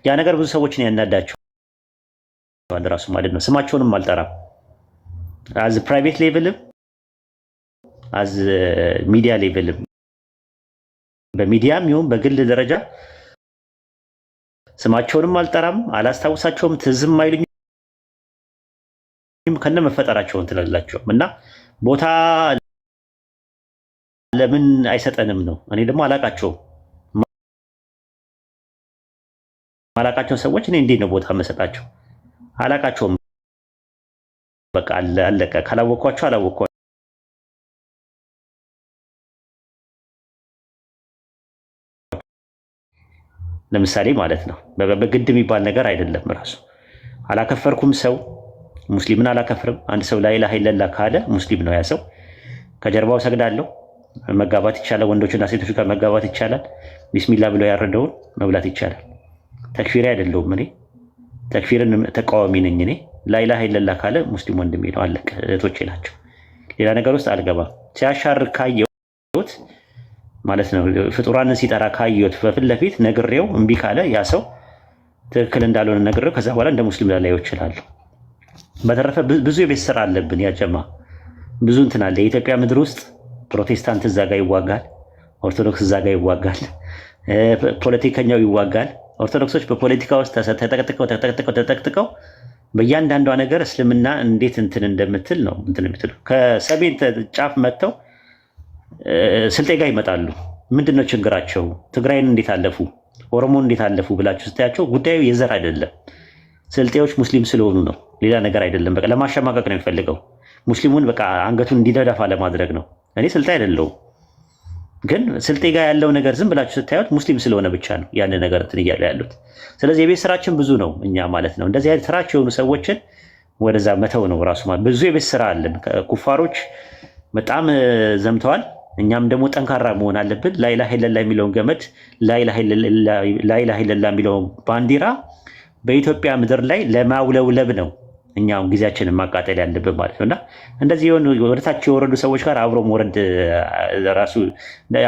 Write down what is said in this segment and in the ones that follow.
ያ ነገር ብዙ ሰዎችን ያናዳቸዋል ራሱ ማለት ነው። ስማቸውንም አልጠራም አዝ ፕራይቬት ሌቭልም አዝ ሚዲያ ሌቭልም በሚዲያም ይሁን በግል ደረጃ ስማቸውንም አልጠራም፣ አላስታውሳቸውም፣ ትዝም አይሉኝም ከነ መፈጠራቸውን ትላላቸው እና ቦታ ለምን አይሰጠንም ነው። እኔ ደግሞ አላቃቸው ሰዎች እኔ እንዴት ነው ቦታ መሰጣቸው? አላቃቸውም። በቃ አለቀ። ካላወቅኳቸው አላወቅኳቸው። ለምሳሌ ማለት ነው በግድ የሚባል ነገር አይደለም። ራሱ አላከፈርኩም ሰው ሙስሊምን አላከፍርም። አንድ ሰው ላኢላሃ ኢለላህ ካለ ሙስሊም ነው ያ ሰው። ከጀርባው ሰግዳለሁ። መጋባት ይቻላል። ወንዶችና ሴቶች ጋር መጋባት ይቻላል። ቢስሚላ ብሎ ያረደውን መብላት ይቻላል። ተክፊሪ አይደለሁም እኔ ተክፊርን ተቃዋሚ ነኝ። እኔ ላኢላሃ ኢለላህ ካለ ሙስሊም ወንድሜ ነው፣ አለቀ። እህቶቼ ናቸው። ሌላ ነገር ውስጥ አልገባም። ሲያሻር ካየሁት ማለት ነው ፍጡራንን ሲጠራ ካየሁት በፊት ለፊት ነግሬው እምቢ ካለ ያ ሰው ትክክል እንዳልሆነ ነግሬው ከዛ በኋላ እንደ ሙስሊም ላላየው እችላለሁ። በተረፈ ብዙ የቤት ስራ አለብን። ያጀማ ብዙ እንትን አለ። የኢትዮጵያ ምድር ውስጥ ፕሮቴስታንት እዛ ጋር ይዋጋል፣ ኦርቶዶክስ እዛ ጋር ይዋጋል፣ ፖለቲከኛው ይዋጋል። ኦርቶዶክሶች በፖለቲካ ውስጥ ተጠቅጥቀው በእያንዳንዷ ነገር እስልምና እንዴት እንትን እንደምትል ነው እንትን የምትሉ ከሰሜን ጫፍ መጥተው ስልጤ ጋር ይመጣሉ። ምንድነው ችግራቸው? ትግራይን እንዴት አለፉ? ኦሮሞን እንዴት አለፉ ብላችሁ ስታያቸው ጉዳዩ የዘር አይደለም። ስልጤዎች ሙስሊም ስለሆኑ ነው፣ ሌላ ነገር አይደለም። በቃ ለማሸማቀቅ ነው የሚፈልገው። ሙስሊሙን በቃ አንገቱን እንዲደዳፋ ለማድረግ ነው። እኔ ስልጤ አይደለሁም፣ ግን ስልጤ ጋር ያለው ነገር ዝም ብላችሁ ስታዩት ሙስሊም ስለሆነ ብቻ ነው ያን ነገር እንትን እያሉ ያሉት። ስለዚህ የቤት ስራችን ብዙ ነው እኛ ማለት ነው። እንደዚህ አይነት ስራቸው የሆኑ ሰዎችን ወደዛ መተው ነው ራሱ ማለት። ብዙ የቤት ስራ አለን። ኩፋሮች በጣም ዘምተዋል። እኛም ደግሞ ጠንካራ መሆን አለብን። ላኢላሃ ኢለላህ የሚለውን ገመድ ላኢላሃ ኢለላህ የሚለውን ባንዲራ በኢትዮጵያ ምድር ላይ ለማውለብለብ ነው እኛም ጊዜያችንን ማቃጠል ያለብን ማለት ነውና እንደዚህ ወደታች የወረዱ ሰዎች ጋር አብሮ መውረድ ራሱ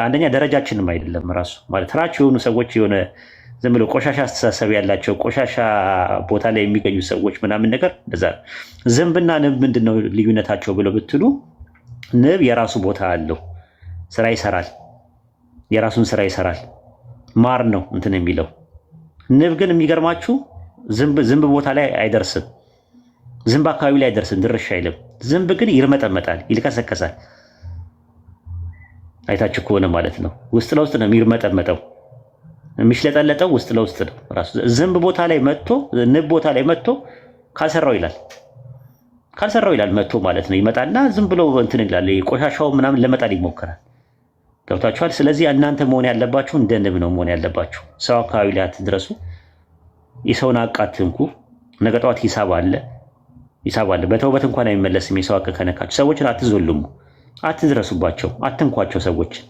አንደኛ ደረጃችንም አይደለም ራሱ ማለት ትራች የሆኑ ሰዎች የሆነ ዝም ብሎ ቆሻሻ አስተሳሰብ ያላቸው ቆሻሻ ቦታ ላይ የሚገኙ ሰዎች ምናምን ነገር እንደዛ። ዝንብና ንብ ምንድነው ልዩነታቸው ብለው ብትሉ ንብ የራሱ ቦታ አለው፣ ስራ ይሰራል፣ የራሱን ስራ ይሰራል። ማር ነው እንትን የሚለው። ንብ ግን የሚገርማችሁ ዝንብ ቦታ ላይ አይደርስም። ዝንብ አካባቢ ላይ አይደርስም፣ ድርሽ አይልም። ዝንብ ግን ይርመጠመጣል፣ ይልከሰከሳል። አይታችሁ ከሆነ ማለት ነው ውስጥ ለውስጥ ነው የሚርመጠመጠው፣ የሚሽለጠለጠው ውስጥ ለውስጥ ነው ራሱ። ዝንብ ቦታ ላይ መጥቶ ንብ ቦታ ላይ መጥቶ ካልሰራው ይላል መጥቶ ማለት ነው። ይመጣና ዝም ብሎ እንትን ይላል፣ ቆሻሻው ምናምን ለመጣል ይሞክራል። ገብታችኋል? ስለዚህ እናንተ መሆን ያለባችሁ እንደ ንብ ነው መሆን ያለባችሁ። ሰው አካባቢ ላይ አትድረሱ፣ የሰውን ሀቅ አትንኩ። ነገ ጠዋት ሂሳብ አለ። በተውበት እንኳን አይመለስም። የሰው ሀቅ ከነካችሁ ሰዎችን አትዞልሙ፣ አትድረሱባቸው፣ አትንኳቸው። ሰዎችን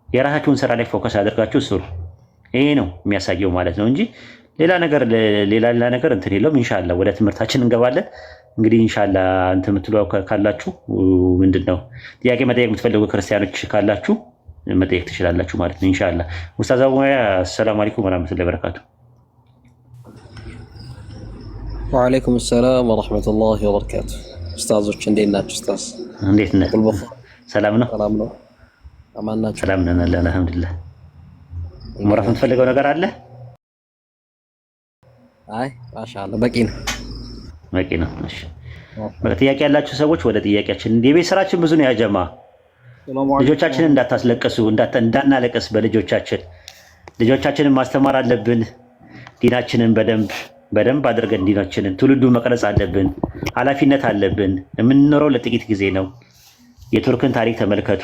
የራሳችሁን ስራ ላይ ፎከስ አድርጋችሁ ስሩ። ይሄ ነው የሚያሳየው ማለት ነው እንጂ ሌላ ነገር እንትን የለውም። ኢንሻአላህ ወደ ትምህርታችን እንገባለን። እንግዲህ ኢንሻአላህ እንትን የምትሉ ካላችሁ ምንድነው ጥያቄ መጠየቅ የምትፈልጉ ክርስቲያኖች ካላችሁ መጠየቅ ትችላላችሁ ማለት ነው ኢንሻአላህ። ኡስታዝ አቡያ ሰላም አለይኩም ወራህመቱላሂ ወበረካቱ። ወአለይኩም ሰላም ወራህመቱላሂ ወበረካቱ። ኡስታዞች እንዴት ናችሁ? ኡስታዝ እንዴት ነህ? ሰላም ነው? ሰላም ነው። አማን ናችሁ? ሰላም ነን አልሐምዱሊላህ። ወራህ የምትፈልገው ነገር አለ? አይ ማሻአላህ በቂ ነው። እሺ ጥያቄ ያላችሁ ሰዎች ወደ ጥያቄያችን። የቤት ስራችን ብዙ ነው ያጀማ። ልጆቻችንን እንዳታስለቅሱ፣ እንዳናለቅስ ልጆቻችንን ማስተማር አለብን። ዲናችንን በደንብ አድርገን ዲናችንን ትውልዱ መቅረጽ አለብን። ኃላፊነት አለብን። የምንኖረው ለጥቂት ጊዜ ነው። የቱርክን ታሪክ ተመልከቱ፣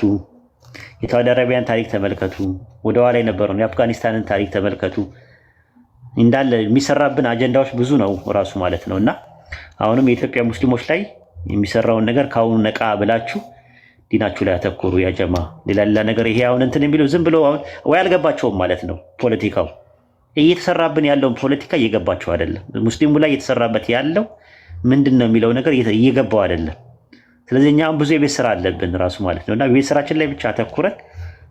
የሳውዲ አረቢያን ታሪክ ተመልከቱ፣ ወደኋላ የነበረውን የአፍጋኒስታንን ታሪክ ተመልከቱ። እንዳለ የሚሰራብን አጀንዳዎች ብዙ ነው ራሱ ማለት ነውና አሁንም የኢትዮጵያ ሙስሊሞች ላይ የሚሰራውን ነገር ካሁኑ ነቃ ብላችሁ ዲናችሁ ላይ አተኩሩ ያጀማ። ሌላ ነገር ይሄ አሁን እንትን የሚለው ዝም ብሎ አሁን ወይ አልገባቸውም ማለት ነው። ፖለቲካው እየተሰራብን ያለውን ፖለቲካ እየገባቸው አይደለም። ሙስሊሙ ላይ እየተሰራበት ያለው ምንድነው የሚለው ነገር እየገባው አይደለም። ስለዚህ እኛም ብዙ የቤት ስራ አለብን ራሱ ማለት ነውና የቤት ስራችን ላይ ብቻ አተኩረን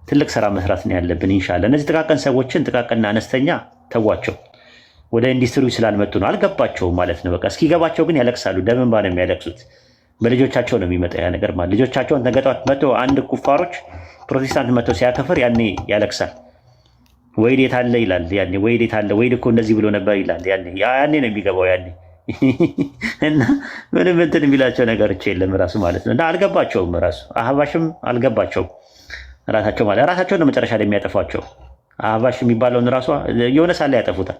ትልቅ ስራ መስራት ነው ያለብን ኢንሻአላህ። እነዚህ ጥቃቅን ሰዎችን ጥቃቅንና አነስተኛ ተዋቸው። ወደ ኢንዱስትሪ ስላልመጡ ነው። አልገባቸውም ማለት ነው። በቃ እስኪገባቸው ግን ያለቅሳሉ። ደም እንባ ነው የሚያለቅሱት። በልጆቻቸው ነው የሚመጣ ያ ነገር ማለት ልጆቻቸውን ተገጧት መጥቶ አንድ ኩፋሮች ፕሮቴስታንት መጥቶ ሲያከፍር ያኔ ያለቅሳል። ወይድ የት አለ ይላል። ያኔ ወይድ የት አለ? ወይድ እኮ እንደዚህ ብሎ ነበር ይላል። ያኔ ነው የሚገባው ያኔ እና ምንም እንትን የሚላቸው ነገሮች የለም ራሱ ማለት ነው። እና አልገባቸውም ራሱ አህባሽም አልገባቸውም ራሳቸው ማለት ራሳቸው ነው መጨረሻ ላይ የሚያጠፏቸው። አህባሽ የሚባለውን ራሱ የሆነ ሳለ ያጠፉታል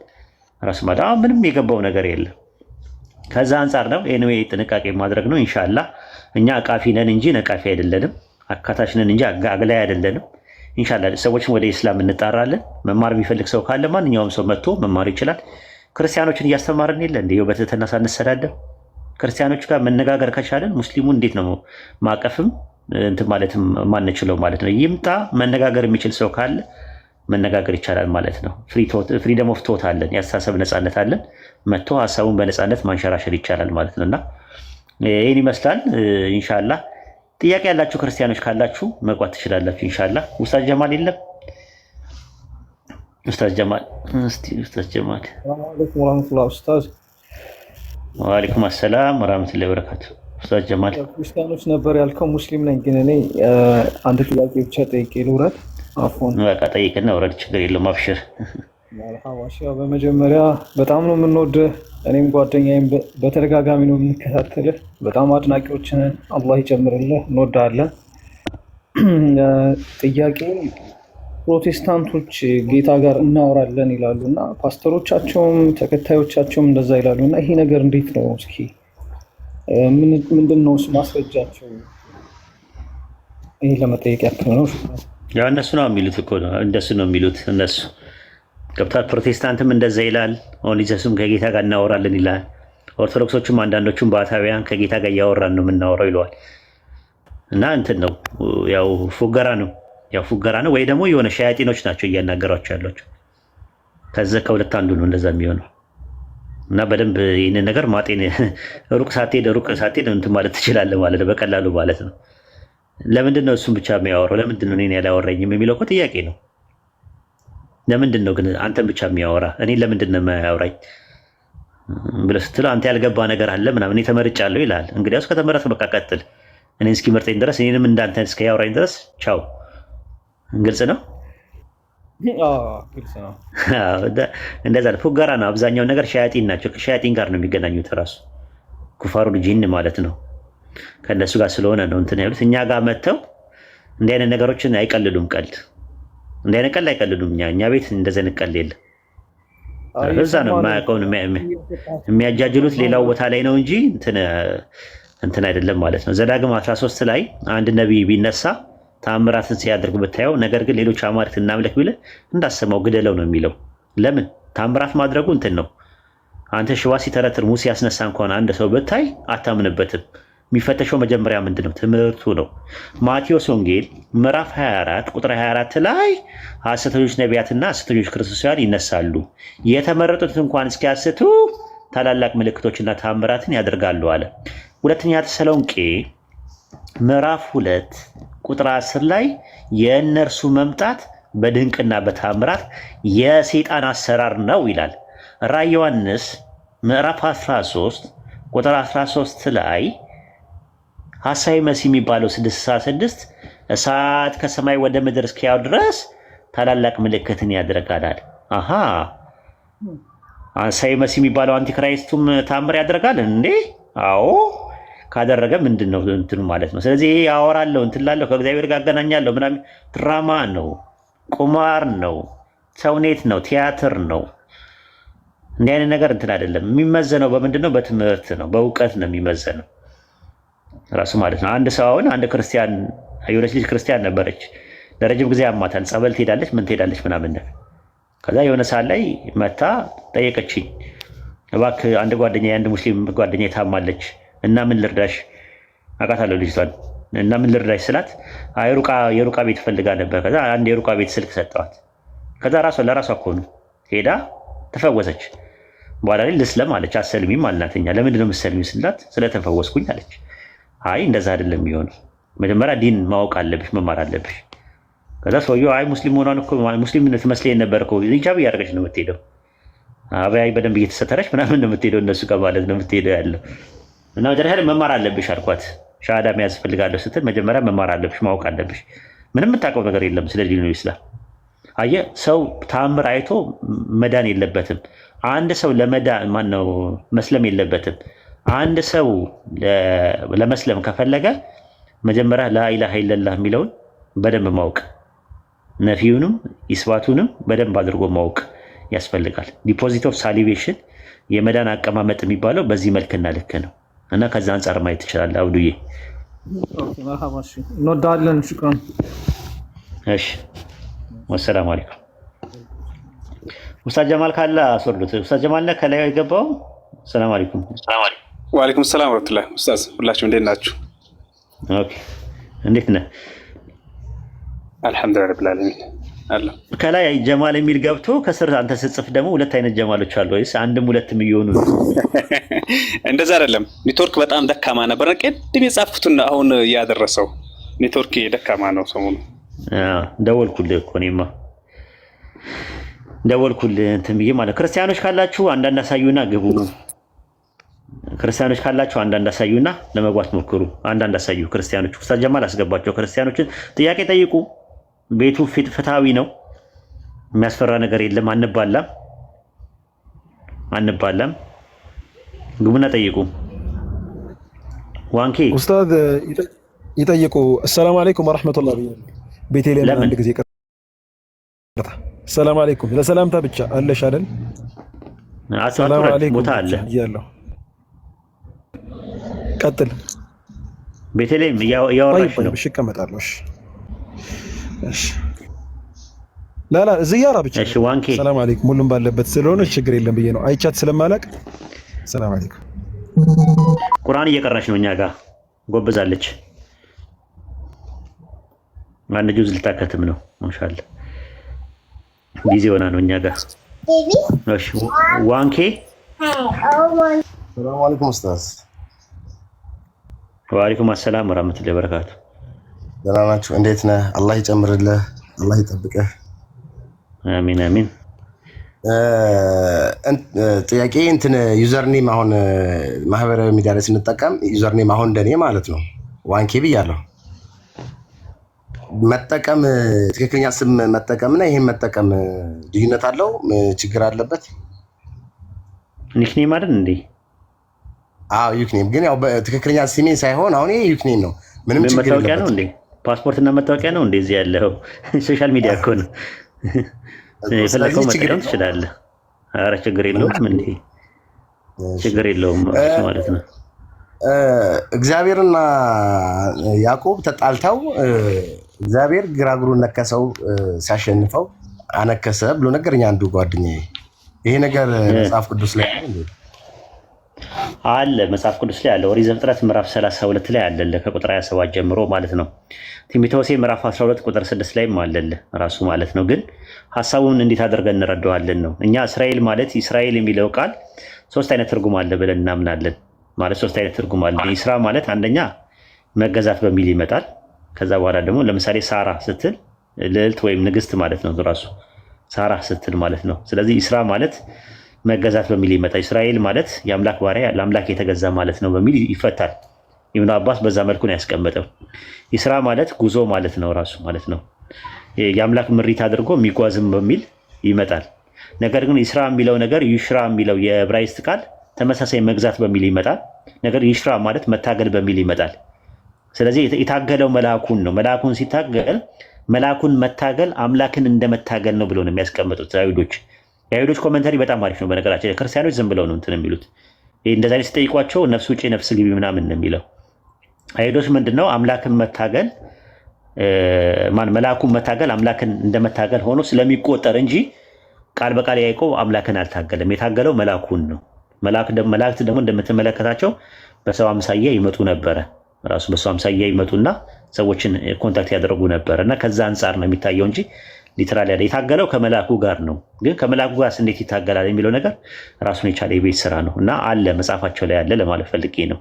ራሱ ማለት ምንም የገባው ነገር የለም። ከዛ አንጻር ነው ኤኒዌይ ጥንቃቄ ማድረግ ነው። ኢንሻአላህ እኛ አቃፊ ነን እንጂ ነቃፊ አይደለንም። አካታች ነን እንጂ አግላይ አይደለንም። ኢንሻአላህ ሰዎችን ወደ ኢስላም እንጣራለን። መማር የሚፈልግ ሰው ካለ ማንኛውም ሰው መጥቶ መማር ይችላል። ክርስቲያኖችን እያስተማርን የለ እንደ በትህትና ሳንሰዳደብ ክርስቲያኖች ጋር መነጋገር ከቻለን ሙስሊሙ እንዴት ነው ማቀፍም እንትን ማለትም ማንችለው ማለት ነው። ይምጣ መነጋገር የሚችል ሰው ካለ መነጋገር ይቻላል ማለት ነው። ፍሪደም ኦፍ ቶት አለን፣ የአስተሳሰብ ነፃነት አለን። መጥቶ ሀሳቡን በነፃነት ማንሸራሸር ይቻላል ማለት ነው። እና ይህን ይመስላል። ኢንሻላህ ጥያቄ ያላችሁ ክርስቲያኖች ካላችሁ መግባት ትችላላችሁ። ኢንሻላህ ኡስታዝ ጀማል የለም? ኡስታዝ ጀማል እስቲ ኡስታዝ ጀማል ወአለይኩም ወራህመቱላህ ኡስታዝ። ወአለይኩም አሰላም ወራህመቱላሂ ወበረካቱ። ኡስታዝ ጀማል ክርስቲያኖች ነበር ያልከው፣ ሙስሊም ነኝ ግን እኔ አንድ ጥያቄ ብቻ ጠይቄ ልውረድ። አፎን በቃ ጠይቅና ውረድ፣ ችግር የለውም አብሽር። መርሐባሽ። ያው በመጀመሪያ በጣም ነው የምንወድህ፣ እኔም ጓደኛዬም በተደጋጋሚ ነው የምንከታተልህ። በጣም አድናቂዎች ነን። አላህ ይጨምርልህ፣ እንወዳለን። ጥያቄ ፕሮቴስታንቶች ጌታ ጋር እናወራለን ይላሉ እና ፓስተሮቻቸውም ተከታዮቻቸውም እንደዛ ይላሉ እና ይሄ ነገር እንዴት ነው? እስኪ ምንድን ነው ማስረጃቸው? ይህ ለመጠየቅ ያክል ነው። ያው እነሱ ነው የሚሉት እኮ ነው፣ እንደሱ ነው የሚሉት እነሱ ገብቷል። ፕሮቴስታንትም እንደዛ ይላል። ኦኒዘስም ከጌታ ጋር እናወራለን ይላል። ኦርቶዶክሶቹም አንዳንዶቹም በአታቢያን ከጌታ ጋር እያወራን ነው የምናወራው ይለዋል። እና እንትን ነው ያው ፉገራ ነው ወይ ደግሞ የሆነ ሸያጢኖች ናቸው እያናገሯቸው ያሏቸው። ከዛ ከሁለት አንዱ ነው እንደዛ የሚሆነው። እና በደንብ ይህንን ነገር ማጤን ሩቅ ሳትሄድ እንትን ማለት ትችላለህ ማለት ነው፣ በቀላሉ ማለት ነው። ለምንድን ነው እሱን ብቻ የሚያወራው? ለምንድን ነው እኔን ያላወራኝም የሚለው እኮ ጥያቄ ነው። ለምንድን ነው ግን አንተን ብቻ የሚያወራ? እኔ ለምንድን ነው የማያወራኝ ብለህ ስትለው አንተ ያልገባ ነገር አለ ምናምን፣ እኔ ተመርጫለሁ ይላል። እንግዲያውስ ከተመረጥ በቃ ቀጥል፣ እኔን እስኪመርጠኝ ድረስ እኔንም እንዳንተ እስኪያወራኝ ድረስ ቻው። ግልጽ ነው። እንደዛ ነው። ፉገራ ነው አብዛኛው ነገር። ሸያጢን ናቸው። ከሸያጢን ጋር ነው የሚገናኙት። ራሱ ኩፋሩል ጂን ማለት ነው። ከእነሱ ጋር ስለሆነ ነው እንትን ያሉት። እኛ ጋር መጥተው እንዲህ አይነት ነገሮችን አይቀልዱም። ቀልድ እንዲህ አይነት ቀልድ አይቀልዱም። እኛ ቤት እንደዚህ አይነት ቀልድ የለም። እዛ ነው የማያውቀውን የሚያጃጅሉት ሌላው ቦታ ላይ ነው እንጂ እንትን አይደለም ማለት ነው። ዘዳግም 13 ላይ አንድ ነቢይ ቢነሳ ተአምራትን ሲያደርግ ብታየው፣ ነገር ግን ሌሎች አማልክት እናምልክ ቢልህ እንዳሰማው ግደለው ነው የሚለው። ለምን? ተአምራት ማድረጉ እንትን ነው። አንተ ሽባ ሲተረትር ሙሴ ያስነሳ እንኳን አንድ ሰው ብታይ አታምንበትም። የሚፈተሸው መጀመሪያ ምንድን ነው? ትምህርቱ ነው። ማቴዎስ ወንጌል ምዕራፍ 24 ቁጥር 24 ላይ ሐሰተኞች ነቢያትና ሐሰተኞች ክርስቶሳውያን ይነሳሉ፣ የተመረጡት እንኳን እስኪያስቱ ታላላቅ ምልክቶችና ተአምራትን ያደርጋሉ አለ። ሁለተኛ ተሰሎንቄ ምዕራፍ 2 ቁጥር 10 ላይ የእነርሱ መምጣት በድንቅና በተአምራት የሰይጣን አሰራር ነው ይላል። ራዕየ ዮሐንስ ምዕራፍ 13 ቁጥር 13 ላይ ሐሳዊ መሲህ የሚባለው 666 እሳት ከሰማይ ወደ ምድር እስኪያው ድረስ ታላላቅ ምልክትን ያደርጋል። አሃ ሐሳዊ መሲህ የሚባለው አንቲክራይስቱም ተአምር ያደርጋል እንዴ? አዎ ካደረገ ምንድን ነው እንትኑ ማለት ነው። ስለዚህ ይሄ ያወራለሁ እንትን ላለሁ ከእግዚአብሔር ጋር አገናኛለሁ ምናምን ድራማ ነው፣ ቁማር ነው፣ ተውኔት ነው፣ ቲያትር ነው። እንዲህ አይነት ነገር እንትን አይደለም። የሚመዘነው በምንድን ነው? በትምህርት ነው፣ በእውቀት ነው የሚመዘነው ራሱ ማለት ነው። አንድ ሰው አሁን አንድ ክርስቲያን የሆነች ልጅ ክርስቲያን ነበረች፣ ለረጅም ጊዜ አማታል፣ ጸበል ትሄዳለች፣ ምን ትሄዳለች ምናምን። ከዛ የሆነ ሰዓት ላይ መታ ጠየቀችኝ፣ እባክህ አንድ ሙስሊም ጓደኛ ታማለች እና ምን ልርዳሽ? አውቃታለሁ ልጅቷን እና ምን ልርዳሽ ስላት የሩቃ ቤት ፈልጋ ነበር። ከዛ አንድ የሩቃ ቤት ስልክ ሰጠዋት። ከዛ ለራሷ እኮ ነው ሄዳ ተፈወሰች። በኋላ ላይ ልስለም አለች። አሰልሚም አልናትኛ። ለምንድን ነው የምትሰልሚው ስላት ስለተፈወስኩኝ አለች። አይ እንደዛ አይደለም የሚሆነው፣ መጀመሪያ ዲን ማወቅ አለብሽ፣ መማር አለብሽ። ከዛ ሰውየው አይ ሙስሊም ሆኗን እኮ ሙስሊም ትመስለኝ ነበር እኮ ሂጃብ እያደረገች ነው የምትሄደው። አብያይ በደንብ እየተሰተረች ምናምን ነው የምትሄደው እነሱ ጋር ማለት ነው የምትሄደው ያለው እና መጀመሪያ ላይ መማር አለብሽ አልኳት። ሻሃዳ መያዝ ፈልጋለሁ ስትል መጀመሪያ መማር አለብሽ፣ ማወቅ አለብሽ። ምንም የምታውቀው ነገር የለም ስለ ዲኑ ኢስላም። አየህ ሰው ተአምር አይቶ መዳን የለበትም። አንድ ሰው ለመዳን ማነው መስለም የለበትም። አንድ ሰው ለመስለም ከፈለገ መጀመሪያ ላኢላሃ ኢለላህ የሚለውን በደንብ ማወቅ፣ ነፊዩንም ኢስባቱንም በደንብ አድርጎ ማወቅ ያስፈልጋል። ዲፖዚት ኦፍ ሳሊቬሽን የመዳን አቀማመጥ የሚባለው በዚህ መልክና ልክ ነው እና ከዛ አንጻር ማየት ትችላለህ። አብዱዬ እንወዳለን። ሽክራን። እሺ ወሰላሙ አለይኩም። ኡስታዝ ጀማል ካለ አስወርዱት። ኡስታዝ ጀማል ነህ ከላይ የገባው? ሰላም አለይኩም። ወአለይኩም ሰላም ወራህመቱላህ። ኡስታዝ ሁላችሁም እንዴት ናችሁ? ኦኬ እንዴት ነህ? አልሐምዱሊላህ ረብል ዓለሚን አለ። ከላይ ጀማል የሚል ገብቶ ከስር አንተ ስትጽፍ ደግሞ ሁለት አይነት ጀማሎች አሉ ወይስ አንድም ሁለትም እየሆኑ ነው? እንደዛ አይደለም። ኔትወርክ በጣም ደካማ ነበር። ቅድም የጻፍኩትን አሁን ያደረሰው ኔትወርክ ደካማ ነው ሰሞኑ። ደወልኩልህ እኮ እኔማ ደወልኩልህ እንትን ብዬ ማለት። ክርስቲያኖች ካላችሁ አንዳንድ አሳዩና ግቡ። ክርስቲያኖች ካላችሁ አንዳንድ አሳዩና ለመግባት ሞክሩ። አንዳንድ አሳዩ ክርስቲያኖች። ኡስታዝ ጀማል አስገባቸው። ክርስቲያኖችን ጥያቄ ጠይቁ። ቤቱ ፍትሃዊ ነው። የሚያስፈራ ነገር የለም። አንባላም። ግቡና ጠይቁ። ዋንኬ ኡስታዝ ይጠይቁ። ሰላም አለይኩም ወራህመቱላሂ ወበረካቱ። ቤቴ ላይ አንድ ጊዜ ቀርታ ሰላም አለይኩም ለሰላምታ ብቻ አለሽ አይደል? ሰላም አለይኩም ቦታ አለ ያለው ቀጥል። ቤቴ ላይ ያወራሽ ነው። እሺ እቀመጣለሁ። እሺ ላላ ዝያራ ብቻ። እሺ ዋንኬ ሰላም አለይኩም ሁሉም ባለበት ስለሆነ ችግር የለም ብዬ ነው። አይቻት ስለማላቅ ሰላም አለይኩም። ቁርአን እየቀራች ነው እኛ ጋር ጎበዛለች። አንድ ጁዝ ልታከትም ነው። ማሻአላ ጊዜ ሆና ነው እኛ ጋር። እሺ ዋንኬ ሰላም አለይኩም ኡስታዝ። ወአለይኩም አሰላም ወራህመቱላሂ ወበረካቱ። ደህና ናችሁ? እንዴት ነህ? አላህ ይጨምርልህ፣ አላህ ይጠብቅህ። አሚን አሚን። ጥያቄ እንትን ዩዘርኔም አሁን ማህበራዊ ሚዲያ ላይ ስንጠቀም ዩዘርኔም አሁን እንደኔ ማለት ነው ዋንኬ ብያለሁ። መጠቀም ትክክለኛ ስም መጠቀምና ይሄን መጠቀም ልዩነት አለው? ችግር አለበት? ኒክኔም አይደል እንዴ? አዎ ዩክኔም፣ ግን ያው ትክክለኛ ስሜ ሳይሆን አሁን ይሄ ዩክኔም ነው። ምንም ችግር የለበትም። መታወቂያ ነው እንዴ? ፓስፖርትና መታወቂያ ነው እንዴ? እዚህ ያለው ሶሻል ሚዲያ እኮ ነው። የፈለከው መጠቀም ትችላለህ። ኧረ ችግር የለውም እንዴ? ችግር የለውም ማለት ነው። እግዚአብሔርና ያዕቆብ ተጣልተው እግዚአብሔር ግራግሩን ነከሰው፣ ሲያሸንፈው አነከሰ ብሎ ነገረኝ አንዱ ጓደኛዬ። ይሄ ነገር መጽሐፍ ቅዱስ ላይ አለ? መጽሐፍ ቅዱስ ላይ አለ። ኦሪት ዘፍጥረት ምዕራፍ 32 ላይ አለ ከቁጥር 27 ጀምሮ ማለት ነው። ትንቢተ ሆሴዕ ምዕራፍ 12 ቁጥር 6 ላይም አለ ራሱ ማለት ነው። ግን ሐሳቡን እንዴት አድርገን እንረዳዋለን ነው። እኛ እስራኤል ማለት እስራኤል የሚለው ቃል ሶስት አይነት ትርጉም አለ ብለን እናምናለን። ማለት ሶስት አይነት ትርጉም አለ። ኢስራ ማለት አንደኛ መገዛት በሚል ይመጣል። ከዛ በኋላ ደግሞ ለምሳሌ ሳራ ስትል ልዕልት ወይም ንግስት ማለት ነው ራሱ ሳራ ስትል ማለት ነው። ስለዚህ ኢስራ ማለት መገዛት በሚል ይመጣል። እስራኤል ማለት የአምላክ ባሪያ ለአምላክ የተገዛ ማለት ነው በሚል ይፈታል። ኢብኑ አባስ በዛ መልኩ ነው ያስቀመጠው። ኢስራ ማለት ጉዞ ማለት ነው ራሱ ማለት ነው። የአምላክ ምሪት አድርጎ የሚጓዝም በሚል ይመጣል። ነገር ግን ኢስራ የሚለው ነገር ይሽራ የሚለው የዕብራይስጥ ቃል ተመሳሳይ መግዛት በሚል ይመጣል። ነገር ይሽራ ማለት መታገል በሚል ይመጣል። ስለዚህ የታገለው መልአኩን ነው። መልአኩን ሲታገል መልአኩን መታገል አምላክን እንደመታገል ነው ብሎ ነው የሚያስቀምጡት አይሁዶች። የአይሁዶች ኮመንተሪ በጣም አሪፍ ነው። በነገራችን ክርስቲያኖች ዝም ብለው ነው እንትን የሚሉት። ይህ እንደዛ አይነት ሲጠይቋቸው ነፍስ ውጪ ነፍስ ግቢ ምናምን ነው የሚለው። አይሁዶች ምንድነው አምላክን መታገል መልአኩን መታገል አምላክን እንደመታገል ሆኖ ስለሚቆጠር እንጂ ቃል በቃል ያዕቆብ አምላክን አልታገለም። የታገለው መልአኩን ነው። መላእክት ደግሞ እንደምትመለከታቸው በሰው አምሳያ ይመጡ ነበረ። ራሱ በሰው አምሳያ ይመጡና ሰዎችን ኮንታክት ያደርጉ ነበረ እና ከዛ አንጻር ነው የሚታየው እንጂ ሊትራሊ ያለ የታገለው ከመልአኩ ጋር ነው። ግን ከመልአኩ ጋር እንዴት ይታገላል የሚለው ነገር ራሱን የቻለ የቤት ስራ ነው እና አለ መጽሐፋቸው ላይ አለ ለማለት ፈልጌ ነው።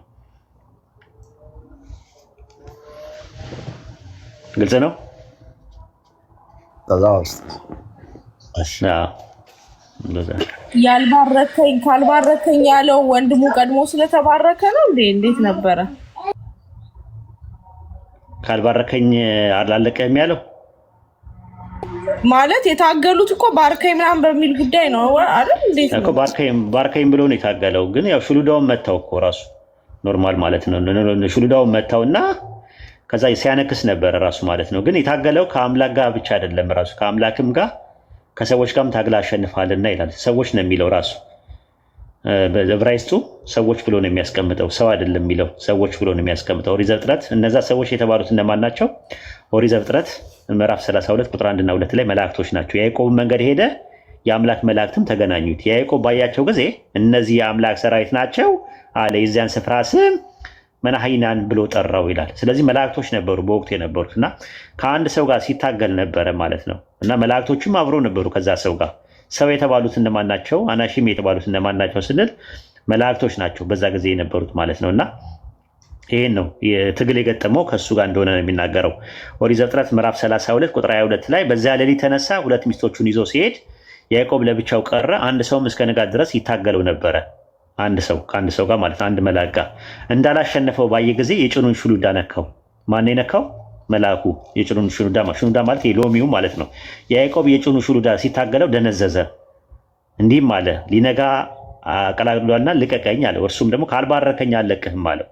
ግልጽ ነው። ያልባረከኝ ካልባረከኝ ያለው ወንድሙ ቀድሞ ስለተባረከ ነው እንዴ? እንዴት ነበረ? ካልባረከኝ አላለቀም ያለው ማለት የታገሉት እኮ ባርከኝ ምናምን በሚል ጉዳይ ነው አይደል? እንዴት ነው እኮ ባርከኝ ብሎ ነው የታገለው። ግን ያው ሹሉዳውን መታው እኮ ራሱ ኖርማል ማለት ነው። ሹሉዳውን መታውና ከዛ ሲያነክስ ነበር ራሱ ማለት ነው። ግን የታገለው ከአምላክ ጋር ብቻ አይደለም፣ ራሱ ከአምላክም ጋር ከሰዎች ጋርም ታግላ አሸንፋልና ይላል። ሰዎች ነው የሚለው ራሱ በዕብራይስጡ ሰዎች ብሎ ነው የሚያስቀምጠው፣ ሰው አይደለም የሚለው ሰዎች ብሎ ነው የሚያስቀምጠው። ኦሪት ዘፍጥረት እነዛ ሰዎች የተባሉት እነማን ናቸው? ኦሪት ዘፍጥረት ምዕራፍ 32 ቁጥር 1 እና 2 ላይ መላእክቶች ናቸው። የያዕቆብ መንገድ ሄደ፣ የአምላክ መላእክትም ተገናኙት። ያዕቆብ ባያቸው ጊዜ እነዚህ የአምላክ ሰራዊት ናቸው አለ። የዚያን ስፍራ ስም መናሃይናን ብሎ ጠራው ይላል። ስለዚህ መላእክቶች ነበሩ በወቅቱ የነበሩት እና ከአንድ ሰው ጋር ሲታገል ነበረ ማለት ነው። እና መላእክቶችም አብረው ነበሩ ከዛ ሰው ጋር። ሰው የተባሉት እነማን ናቸው? አናሺም የተባሉት እነማን ናቸው ስንል መላእክቶች ናቸው በዛ ጊዜ የነበሩት ማለት ነው። እና ይህን ነው ትግል የገጠመው ከእሱ ጋር እንደሆነ ነው የሚናገረው። ኦሪት ዘፍጥረት ምዕራፍ 32 ቁጥር 22 ላይ በዚያ ሌሊት ተነሳ፣ 2 ሚስቶቹን ይዞ ሲሄድ ያዕቆብ ለብቻው ቀረ፣ አንድ ሰውም እስከ ንጋት ድረስ ይታገለው ነበረ። አንድ ሰው ከአንድ ሰው ጋር ማለት አንድ መልአክ ጋር እንዳላሸነፈው ባየ ጊዜ የጭኑን ሹሉዳ ነካው። ማን የነካው? መልአኩ የጭኑን ሹሉዳ ማለት የሎሚው ማለት ነው። ያዕቆብ የጭኑ ሹሉዳ ሲታገለው ደነዘዘ። እንዲህም አለ፣ ሊነጋ አቀላቅሏልና ልቀቀኝ አለው። እርሱም ደግሞ ካልባረከኝ አልለቅህም አለው።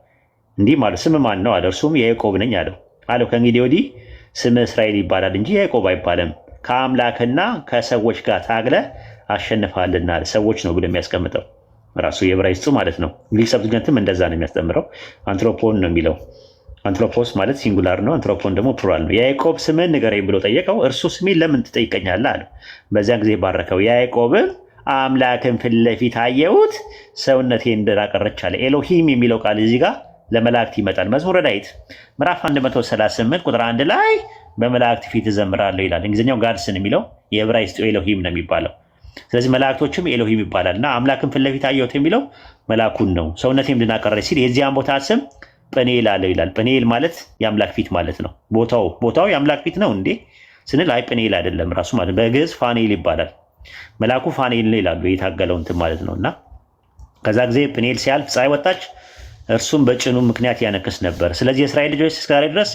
እንዲህም አለ፣ ስም ማን ነው አለ። እርሱም ያዕቆብ ነኝ አለው። ከእንግዲህ ወዲህ ስምህ እስራኤል ይባላል እንጂ ያዕቆብ አይባልም፣ ከአምላክና ከሰዎች ጋር ታግለ አሸንፋልና አለ። ሰዎች ነው ብሎ የሚያስቀምጠው ራሱ የዕብራይስጡ ማለት ነው። ግሪክ ሰብትጀንትም እንደዛ ነው የሚያስተምረው። አንትሮፖን ነው የሚለው። አንትሮፖስ ማለት ሲንጉላር ነው፣ አንትሮፖን ደግሞ ፕሉራል ነው። ያዕቆብ ስምህን ንገረኝ ብሎ ጠየቀው። እርሱ ስሜን ለምን ትጠይቀኛለህ አለው። በዚያን ጊዜ ባረከው። ያዕቆብም አምላክን ፊት ለፊት አየሁት፣ ሰውነቴ እንደራቀረች አለ። ኤሎሂም የሚለው ቃል እዚህ ጋር ለመላእክት ይመጣል። መዝሙረ ዳዊት ምዕራፍ 138 ቁጥር 1 ላይ በመላእክት ፊት እዘምራለሁ ይላል። እንግሊዝኛው ጋድስን የሚለው የዕብራይስጡ ኤሎሂም ነው የሚባለው። ስለዚህ መላእክቶችም ኤሎሂም ይባላል እና አምላክን ፊት ለፊት አየሁት የሚለው መላኩን ነው። ሰውነቴም እንድናቀረች ሲል የዚያን ቦታ ስም ጵኒኤል አለው ይላል። ጵኒኤል ማለት የአምላክ ፊት ማለት ነው። ቦታው የአምላክ ፊት ነው እንዴ ስንል አይ ጵኒኤል አይደለም ራሱ ማለት በግዕዝ ፋኔል ይባላል። መላኩ ፋኔል ነው ይላሉ የታገለው እንትን ማለት ነው። እና ከዛ ጊዜ ጵኒኤል ሲያልፍ ፀሐይ ወጣች፣ እርሱም በጭኑ ምክንያት ያነክስ ነበር። ስለዚህ የእስራኤል ልጆች እስከዛሬ ድረስ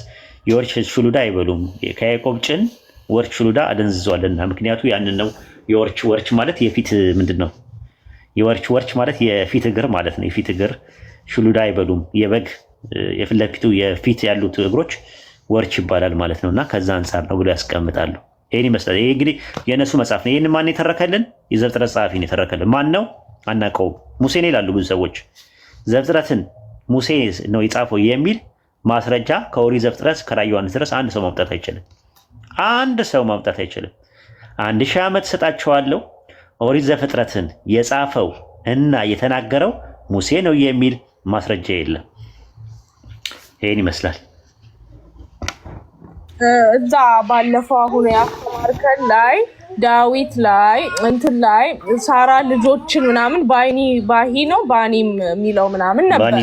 የወርች ሹሉዳ አይበሉም፣ ከያዕቆብ ጭን ወርች ሹሉዳ አደንዝዟልና። ምክንያቱ ያንን ነው። የወርች ማለት የፊት ምንድን ነው? የወርች ማለት የፊት እግር ማለት ነው። የፊት እግር ሹሉዳ አይበሉም። የበግ የፊት ለፊቱ የፊት ያሉት እግሮች ወርች ይባላል ማለት ነው። እና ከዛ አንጻር ነው ብሎ ያስቀምጣሉ። ይህን ይመስላል። ይሄ እንግዲህ የእነሱ መጽሐፍ ነው። ይህን ማን የተረከልን? የዘፍጥረት ጸሐፊ ነው የተረከልን። ማን ነው? አናውቀውም። ሙሴ ነው ይላሉ ብዙ ሰዎች። ዘፍጥረትን ሙሴ ነው የጻፈው የሚል ማስረጃ ከኦሪት ዘፍጥረት ከራዕየ ዮሐንስ ድረስ አንድ ሰው ማምጣት አይችልም። አንድ ሰው ማምጣት አይችልም። 1000 ዓመት ሰጣቸዋለሁ። ኦሪት ዘፍጥረትን የጻፈው እና የተናገረው ሙሴ ነው የሚል ማስረጃ የለም። ይሄን ይመስላል። እዛ ባለፈው አሁን ያስተማርከን ላይ ዳዊት ላይ እንትን ላይ ሳራ ልጆችን ምናምን ባሂ ነው ባኒም የሚለው ምናምን ነበር።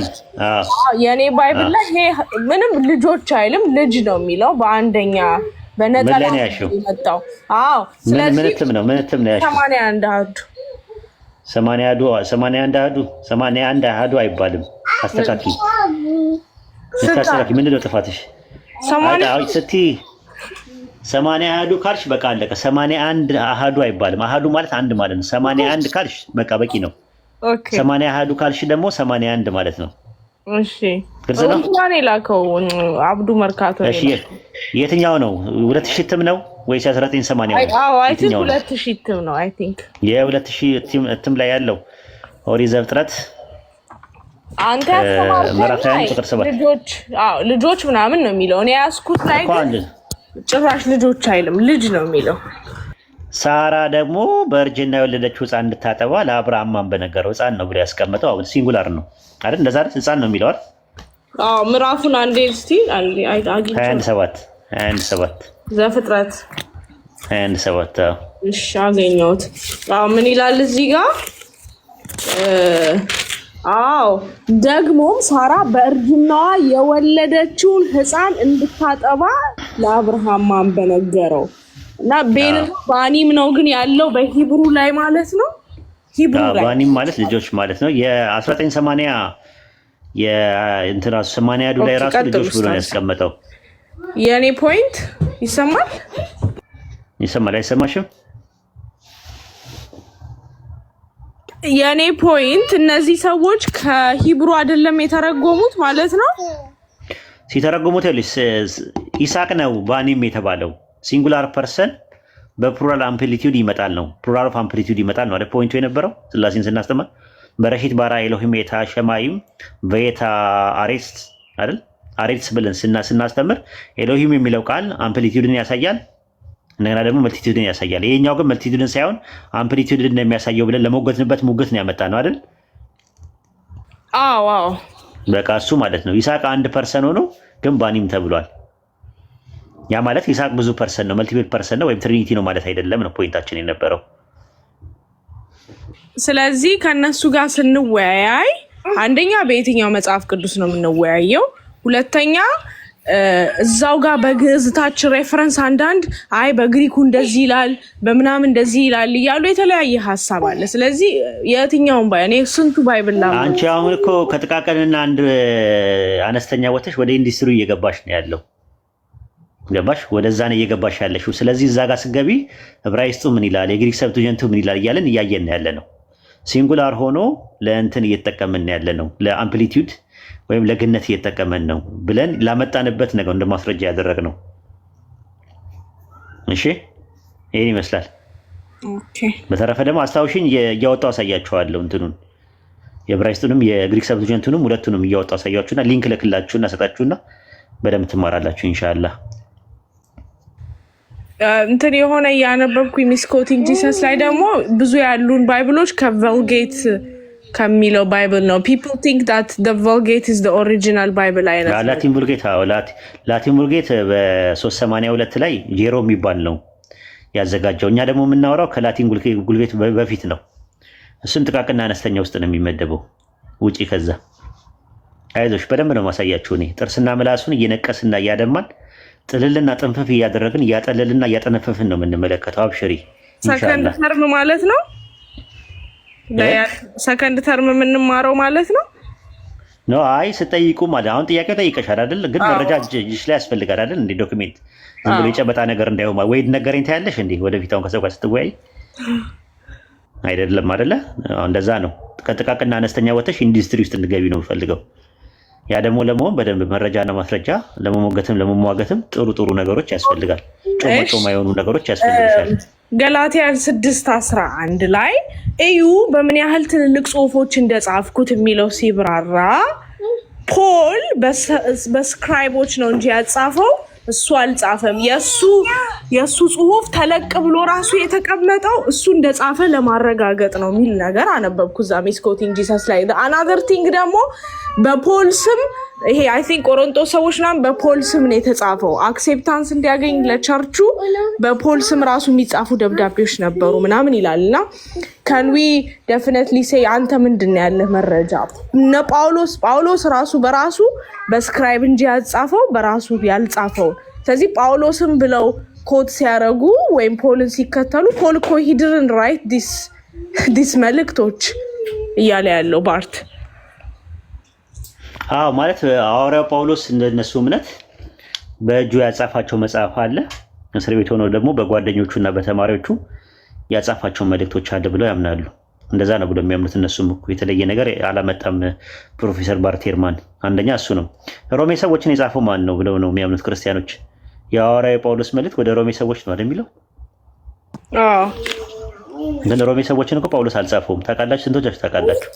የኔ ባይብል ላይ ይሄ ምንም ልጆች አይልም ልጅ ነው የሚለው በአንደኛ በነጠላ የመጣው። አዎ ስለዚህ ምን እትም ነው ያልሽው? 81 አሃዱ አይባልም። አስተካኪ ምንድን ነው ጥፋትሽ? 80 አሃዱ ካልሽ በቃ አለቀ። 81 አሃዱ አይባልም። አሃዱ ማለት አንድ ማለት ነው። 81 ካልሽ በቃ በቂ ነው። ኦኬ 80 አሃዱ ካልሽ ደግሞ 81 ማለት ነው። እሺ ግልጽ ነው። ማን የላከው? አብዱ መርካቶ። እሺ የትኛው ነው? 2000 እትም ነው ወይስ 1980? አዎ አይ ቲንክ 2000 እትም ነው። አይ ቲንክ የ2000 እትም ላይ ያለው ኦሪት ዘፍጥረት አንተ ልጆች ምናምን ነው የሚለው። እኔ ያስኩት ላይ ጭራሽ ልጆች አይልም ልጅ ነው የሚለው። ሳራ ደግሞ በእርጅና የወለደችው ሕፃን እንድታጠባ ለአብርሃም ማን በነገረው ሕፃን ነው ብሎ ያስቀመጠው። አሁን ሲንጉላር ነው አይደል? እንደዛ አይደል? ሕፃን ነው የሚለው አይደል? አዎ ምዕራፉን አንዴ እስቲ አግኝቼ 21:7 ዘፍጥረት 21:7 እሺ አገኘሁት። አዎ ምን ይላል እዚህ ጋር? አዎ ደግሞም ሳራ በእርጅናዋ የወለደችውን ሕፃን እንድታጠባ ለአብርሃም ማን በነገረው። እና ቤን ባኒም ነው ግን ያለው በሂብሩ ላይ ማለት ነው። ሂብሩ ላይ ባኒም ማለት ልጆች ማለት ነው። የ1980 የእንትና 80 ላይ ራሱ ልጆች ብሎ ነው ያስቀመጠው። የኔ ፖይንት ይሰማል? አይሰማሽም? የኔ ፖይንት እነዚህ ሰዎች ከሂብሩ አይደለም የተረጎሙት ማለት ነው። ሲተረጎሙት ይስሐቅ ነው ባኒም የተባለው ሲንጉላር ፐርሰን በፕሉራል አምፕሊቲዩድ ይመጣል ነው። ፕሉራል ኦፍ አምፕሊቲዩድ ይመጣል ነው አይደል? ፖይንቱ የነበረው ስላሴን ስናስተምር በረሺት ባራ ኤሎሂም የታ ሸማይም በየታ አሬስት አይደል? አሬስት ብለን ስናስተምር ኤሎሂም የሚለው ቃል አምፕሊቲዩድን ያሳያል፣ እንደገና ደግሞ መልቲቲዩድን ያሳያል። ይሄኛው ግን መልቲቲዩድን ሳይሆን አምፕሊቲዩድን ነው የሚያሳየው ብለን ለሞገትንበት ሙገት ነው ያመጣ ነው አይደል? አዎ በቃ እሱ ማለት ነው። ይስሐቅ 1% ሆኖ ግን ባኒም ተብሏል። ያ ማለት ይስሐቅ ብዙ ፐርሰን ነው፣ መልቲፕል ፐርሰን ነው ወይም ትሪኒቲ ነው ማለት አይደለም ነው ፖይንታችን የነበረው። ስለዚህ ከነሱ ጋር ስንወያይ አንደኛ በየትኛው መጽሐፍ ቅዱስ ነው የምንወያየው? ሁለተኛ እዛው ጋር በግዕዝታች ሬፈረንስ አንዳንድ በግሪኩ እንደዚህ ይላል በምናምን እንደዚህ ይላል እያሉ የተለያየ ሀሳብ አለ። ስለዚህ የትኛውን እኔ ስንቱ ባይብል ላምነው። አንቺ አሁን እኮ ከጥቃቅንና አንድ አነስተኛ ወተሽ ወደ ኢንዱስትሪ እየገባሽ ነው ያለው። ገባሽ? ወደዛ ነው እየገባሽ ያለሽው። ስለዚህ እዛ ጋር ስትገቢ ዕብራይስጡ ምን ይላል፣ የግሪክ ሰብትጀንቱ ምን ይላል እያለን እያየን ያለ ነው። ሲንጉላር ሆኖ ለእንትን እየተጠቀምን ያለ ነው፣ ለአምፕሊቲዩድ ወይም ለግነት እየተጠቀመን ነው ብለን ላመጣንበት ነገር እንደ ማስረጃ ያደረግነው። እሺ ይሄን ይመስላል። በተረፈ ደግሞ አስታውሽኝ እያወጣው አሳያችኋለሁ እንትኑን የዕብራይስጡንም የግሪክ ሰብትጀንቱንም ሁለቱንም እያወጣው አሳያችሁና ሊንክ ለክላችሁና ሰጣችሁና በደንብ ትማራላችሁ ኢንሻአላህ። እንትን የሆነ ያነበብኩ ሚስኮቲንግ ጂሰስ ላይ ደግሞ ብዙ ያሉን ባይብሎች ከቨልጌት ከሚለው ባይብል ነው። people think that the vulgate is the original bible አይነት ነው። ላቲን ቡልጌት ላቲን ቡልጌት በ382 ላይ ጄሮ የሚባል ነው ያዘጋጀው። እኛ ደግሞ የምናወራው ከላቲን ቡልጌት በፊት ነው። እሱም ጥቃቅንና አነስተኛ ውስጥ ነው የሚመደበው። ውጪ ከዛ አይዞሽ በደንብ ነው ማሳያችሁ። እኔ ጥርስና ምላሱን እየነቀስና እያደማን ጥልልና ጥንፈፍ እያደረግን እያጠለልና እያጠነፈፍን ነው የምንመለከተው። አብሽሪ ሰከንድ ተርም ማለት ነው። ሰከንድ ተርም የምንማረው ማለት ነው። ኖ ስጠይቁ ማለት አሁን ጥያቄው ጠይቀሻል አይደል? ግን መረጃ እጅሽ ላይ ያስፈልጋል አይደል? እንደ ዶክሜንት ዝም ብሎ የጨበጣ ነገር እንዳይሆን ወይ ነገረኝ ታያለሽ እንዴ? ወደፊት አሁን ከሰው ጋር ስትወያይ አይደለም አይደለ? እንደዛ ነው። ከጥቃቅንና አነስተኛ ወተሽ ኢንዱስትሪ ውስጥ እንድገቢ ነው የምፈልገው። ያ ደግሞ ለመሆን በደንብ መረጃና ማስረጃ ለመሟገትም ጥሩ ነገሮች ያስፈልጋል። ጮማ የሆኑ ነገሮች ያስፈልጋል። ገላትያ 6:11 ላይ እዩ በምን ያህል ትልልቅ ጽሁፎች እንደጻፍኩት የሚለው ሲብራራ ፖል በስክራይቦች ነው እንጂ ያጻፈው እሱ አልጻፈም። የሱ ጽሁፍ ተለቅ ብሎ ራሱ የተቀመጠው እሱ እንደጻፈ ለማረጋገጥ ነው የሚል ነገር አነበብኩ እዛ ሚስኮቲንግ ጂሰስ ላይ። አናዘር ቲንግ ደግሞ በፖል ስም ይሄ አይ ቲንክ ቆሮንቶስ ሰዎች ምናምን በፖል ስም ነው የተጻፈው። አክሴፕታንስ እንዲያገኝ ለቸርቹ በፖል ስም ራሱ የሚጻፉ ደብዳቤዎች ነበሩ ምናምን ይላልና can we definitely say አንተ ምንድነው ያለ መረጃ? እነ ጳውሎስ ራሱ በራሱ በስክራይብ እንጂ ያጻፈው በራሱ ያልጻፈው። ስለዚህ ጳውሎስም ብለው ኮድ ሲያረጉ ወይም ፖልን ሲከተሉ ፖል እኮ he didn't write this መልእክቶች እያለ ያለው ባርት ማለት ሐዋርያው ጳውሎስ እንደነሱ እምነት በእጁ ያጻፋቸው መጽሐፍ አለ። እስር ቤት ሆኖ ደግሞ በጓደኞቹና በተማሪዎቹ ያጻፋቸው መልእክቶች አለ ብለው ያምናሉ። እንደዛ ነው ብለው የሚያምኑት። እነሱም እኮ የተለየ ነገር አላመጣም። ፕሮፌሰር ባርቴርማን አንደኛ እሱ ነው። ሮሜ ሰዎችን የጻፈው ማን ነው ብለው ነው የሚያምኑት ክርስቲያኖች። የሐዋርያው ጳውሎስ መልእክት ወደ ሮሜ ሰዎች ነው አይደል የሚለው? ግን ሮሜ ሰዎችን እኮ ጳውሎስ አልጻፈውም። ታውቃላችሁ? ስንቶቻችሁ ታውቃላችሁ?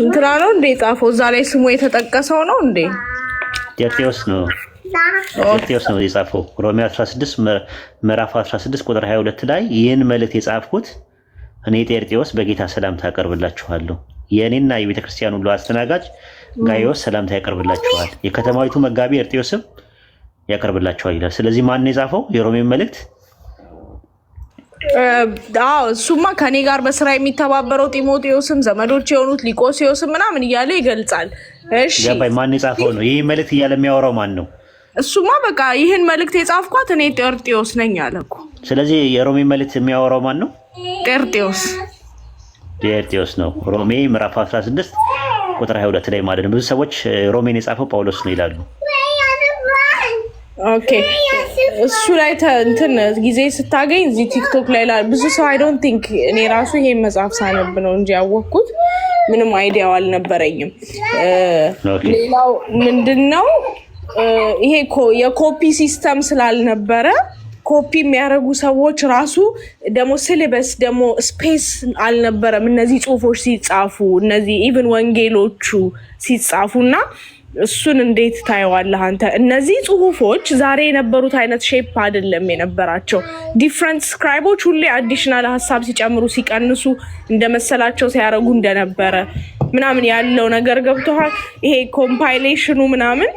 እንትና ነው እንዴ ጻፈው? እዛ ላይ ስሙ የተጠቀሰው ነው እንዴ? ጤርጤዎስ ነው የጻፈው። ሮሜ 16 ምዕራፍ 16 ቁጥር 22 ላይ ይህን መልእክት የጻፍኩት እኔ ጤርጤዎስ በጌታ ሰላምታ ያቀርብላችኋለሁ። የእኔና የቤተ ክርስቲያን ሁሉ አስተናጋጅ ጋይዮስ ሰላምታ ያቀርብላችኋል። የከተማዊቱ መጋቢ ጤርጤዎስም ያቀርብላችኋል ይላል። ስለዚህ ማን የጻፈው የሮሜን መልእክት? እሱማ ከኔ ጋር በስራ የሚተባበረው ጢሞቴዎስም ዘመዶች የሆኑት ሊቆሲዮስም ምናምን እያለ ይገልጻል። እሺ ገባኝ። ማን የጻፈው ነው ይህ መልእክት እያለ የሚያወራው ማን ነው? እሱማ በቃ ይህን መልእክት የጻፍኳት እኔ ጤርጤዎስ ነኝ አለ እኮ። ስለዚህ የሮሜ መልእክት የሚያወራው ማን ነው? ጤርጤዎስ ነው። ሮሜ ምዕራፍ 16 ቁጥር 22 ላይ ማለት ነው። ብዙ ሰዎች ሮሜን የጻፈው ጳውሎስ ነው ይላሉ። ኦኬ እሱ ላይ እንትን ጊዜ ስታገኝ እዚህ ቲክቶክ ላይ ብዙ ሰው አይ ዶንት ቲንክ እኔ ራሱ ይሄን መጽሐፍ ሳነብ ነው እንጂ ያወቅኩት ምንም አይዲያው አልነበረኝም። ሌላው ምንድነው ይሄ የኮፒ ሲስተም ስላልነበረ ኮፒ የሚያደርጉ ሰዎች ራሱ ደግሞ ሲሌበስ ደግሞ ስፔስ አልነበረም። እነዚህ ጽሁፎች ሲጻፉ እነዚህ ኢቭን ወንጌሎቹ ሲጻፉና እሱን እንዴት ታየዋለህ አንተ? እነዚህ ጽሁፎች ዛሬ የነበሩት አይነት ሼፕ አይደለም የነበራቸው። ዲፍረንት ስክራይቦች ሁሌ አዲሽናል ሀሳብ ሲጨምሩ ሲቀንሱ እንደመሰላቸው ሲያደርጉ እንደነበረ ምናምን ያለው ነገር ገብቶሃል? ይሄ ኮምፓይሌሽኑ ምናምን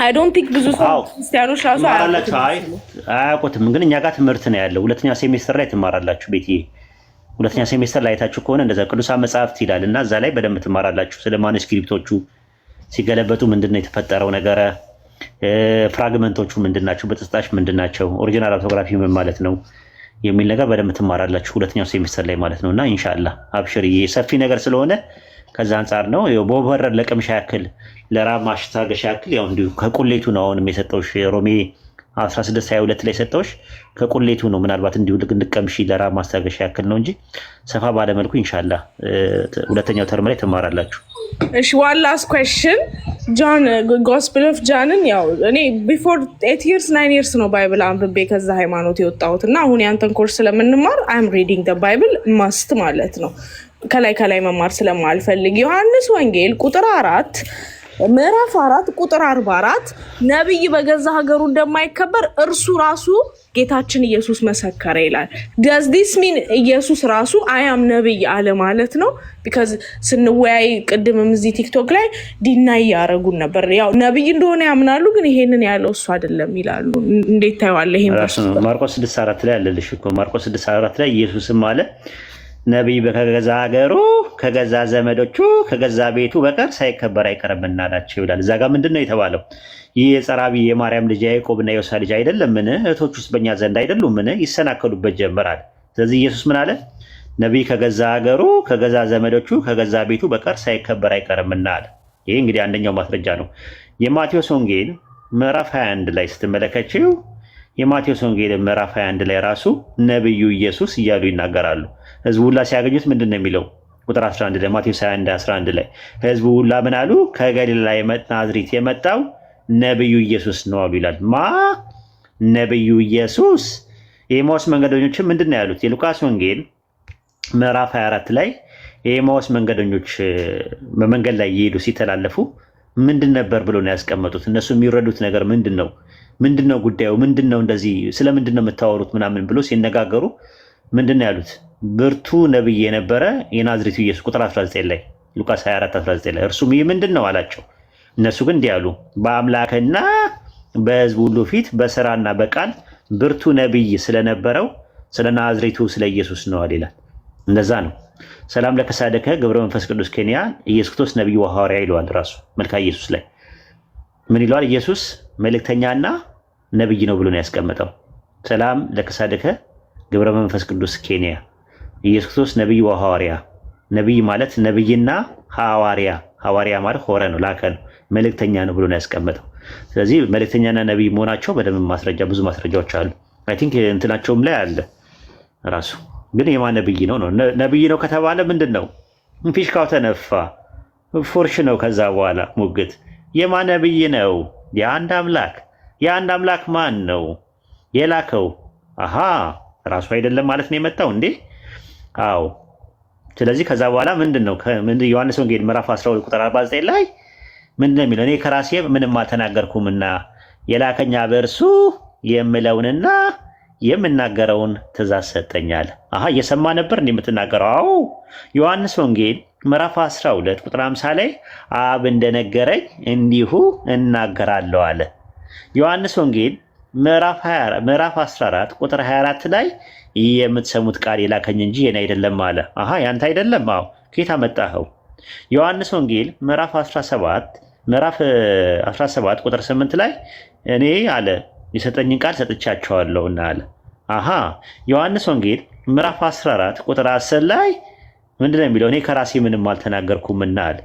አይ ዶንት ቲንክ ብዙ ሰው ክርስቲያኖች ራሱ አያውቁትም። ግን እኛ ጋር ትምህርት ነው ያለው። ሁለተኛ ሴሜስተር ላይ ትማራላችሁ። ቤትዬ ሁለተኛ ሴሜስተር ላይ አይታችሁ ከሆነ እንደዛ ቅዱሳን መጽሐፍት ይላል እና እዛ ላይ በደንብ ትማራላችሁ። ስለ ማኑስክሪፕቶቹ ሲገለበጡ ምንድነው የተፈጠረው ነገር፣ ፍራግመንቶቹ ምንድናቸው፣ በጥስጣሽ ምንድናቸው፣ ኦሪጂናል አውቶግራፊ ምን ማለት ነው የሚል ነገር በደንብ ትማራላችሁ ሁለተኛው ሴሜስተር ላይ ማለት ነውና ኢንሻአላህ አብሽርዬ ሰፊ ነገር ስለሆነ ከዛ አንፃር ነው በወረድ ለቅምሻ ያክል ለራብ ማሽታገሻ ያክል ያው እንዲሁ ከቁሌቱ ነው አሁንም የሰጠውሽ ሮሜ 16:22 ላይ ሰጠውሽ ከቁሌቱ ነው። ምናልባት እንዲሁ ልቅምሽ ለራብ ማስታገሻ ያክል ነው እንጂ ሰፋ ባለ መልኩ ኢንሻአላህ ሁለተኛው ተርም ላይ ትማራላችሁ። እሺ one last question ጆን ጎስፔል ኦፍ ጆንን ያው እኔ ቢፎር 8 years 9 years ነው ባይብል አንብቤ ከዛ ሃይማኖት የወጣሁት እና አሁን ያንተን ኮርስ ስለምንማር I'm reading the Bible must ማለት ነው ከላይ መማር ስለማልፈልግ ዮሐንስ ወንጌል ቁጥር 4 ምዕራፍ 4 ቁጥር 44 ነብይ በገዛ ሀገሩ እንደማይከበር እርሱ ራሱ ጌታችን ኢየሱስ መሰከረ ይላል። does this mean ኢየሱስ ራሱ I am ነብይ አለ ማለት ነው? because ስንወያይ ቅድምም እዚህ ቲክቶክ ላይ ዲናይ ያረጉን ነበር። ያው ነብይ እንደሆነ ያምናሉ ግን ይሄንን ያለው እሱ አይደለም ይላሉ። እንዴት ታየዋለህ? ይሄን ማርቆስ 6:4 ላይ አለልሽ እኮ ማርቆስ 6:4 ላይ ኢየሱስም አለ ነብይ ከገዛ ሀገሩ ከገዛ ዘመዶቹ ከገዛ ቤቱ በቀር ሳይከበር አይቀርምና አላቸው ይላል። እዛ ጋር ምንድነው የተባለው? ይህ የጸራቢ የማርያም ልጅ ያዕቆብና የዮሳ ልጅ አይደለምን? እህቶቹስ በእኛ ዘንድ አይደሉምን? ይሰናከሉበት ጀመራል። ስለዚህ ኢየሱስ ምን አለ? ነብይ ከገዛ ሀገሩ ከገዛ ዘመዶቹ ከገዛ ቤቱ በቀር ሳይከበር አይቀርምና አለ። ይሄ እንግዲህ አንደኛው ማስረጃ ነው። የማቴዎስ ወንጌል ምዕራፍ 21 ላይ ስትመለከችው የማቴዎስ ወንጌል ምዕራፍ 21 ላይ ራሱ ነብዩ ኢየሱስ እያሉ ይናገራሉ። ህዝቡ ሁላ ሲያገኙት ምንድነው የሚለው? ቁጥር 11 ላይ ማቴዎስ 21:11 ላይ ህዝቡ ሁላ ምን አሉ? ከገሊላ ናዝሬት የመጣው ነብዩ ኢየሱስ ነው አሉ ይላል። ነብዩ ኢየሱስ። የኤማውስ መንገደኞችም ምንድነው ያሉት? የሉቃስ ወንጌል ምዕራፍ 24 ላይ የኤማውስ መንገደኞች በመንገድ ላይ እየሄዱ ሲተላለፉ ምንድን ነበር ብሎ ነው ያስቀመጡት። እነሱ የሚረዱት ነገር ምንድነው ጉዳዩ ምንድነው እንደዚህ ስለምንድነው የምታወሩት ምናምን ብሎ ሲነጋገሩ ምንድነው ያሉት? ብርቱ ነብይ የነበረ የናዝሬቱ ኢየሱስ ቁጥር 19 ላይ ሉቃስ 24:19 ላይ እርሱም ይህ ምንድነው አላቸው። እነሱ ግን እንዲህ አሉ፣ በአምላክና በሕዝቡ ሁሉ ፊት በስራና በቃል ብርቱ ነብይ ስለነበረው ስለ ናዝሬቱ ስለ ኢየሱስ ነው ይላል። እንደዛ ነው። ሰላም ለከሳደከ ገብረ መንፈስ ቅዱስ ኬንያ ኢየሱስ ክርስቶስ ነብይ ወሐዋርያ ይለዋል ራሱ መልካ ኢየሱስ ላይ ምን ይለዋል? ኢየሱስ መልእክተኛና ነብይ ነው ብሎ ነው ያስቀመጠው። ሰላም ለከሳደከ ገብረ መንፈስ ቅዱስ ኬንያ ኢየሱስ ክርስቶስ ነብይ ወሐዋርያ። ነብይ ማለት ነብይና ሐዋርያ ማለት ሆረ ነው ላከ ነው መልእክተኛ ነው ብሎ ነው ያስቀመጠው። ስለዚህ መልእክተኛና ነብይ መሆናቸው በደንብ ማስረጃ ብዙ ማስረጃዎች አሉ። አይ ቲንክ እንትናቸውም ላይ አለ ራሱ። ግን የማን ነብይ ነው? ነብይ ነው ከተባለ ምንድነው? ፊሽካው ተነፋ ፎርሽ ነው። ከዛ በኋላ ሙግት የማን ነብይ ነው? የአንድ አምላክ ማን ነው የላከው? ራሱ አይደለም ማለት ነው የመጣው እንዴ? አዎ። ስለዚህ ከዛ በኋላ ምንድነው ዮሐንስ ወንጌል ምዕራፍ 12 ቁጥር 49 ላይ ምንድነው የሚለው? እኔ ከራሴ ምንም አልተናገርኩምና የላከኝ አብ እርሱ የምለውንና የምናገረውን ትእዛዝ ሰጠኛል። እየሰማ ነበር እንዴ የምትናገረው? አዎ። ዮሐንስ ወንጌል ምዕራፍ 12 ቁጥር 50 ላይ አብ እንደነገረኝ እንዲሁ እናገራለሁ አለ። ዮሐንስ ወንጌል ምዕራፍ 14 ቁጥር 24 ላይ የምትሰሙት ቃል የላከኝ እንጂ የኔ አይደለም አለ። ያንተ አይደለም? አዎ። ከየት አመጣኸው? ዮሐንስ ወንጌል ምዕራፍ 17 ምዕራፍ 17 ቁጥር 8 ላይ እኔ አለ የሰጠኝን ቃል ሰጥቻቸዋለሁና አለ። አሃ ዮሐንስ ወንጌል ምዕራፍ 14 ቁጥር 10 ላይ ምንድነው የሚለው? እኔ ከራሴ ምንም አልተናገርኩምና አለ።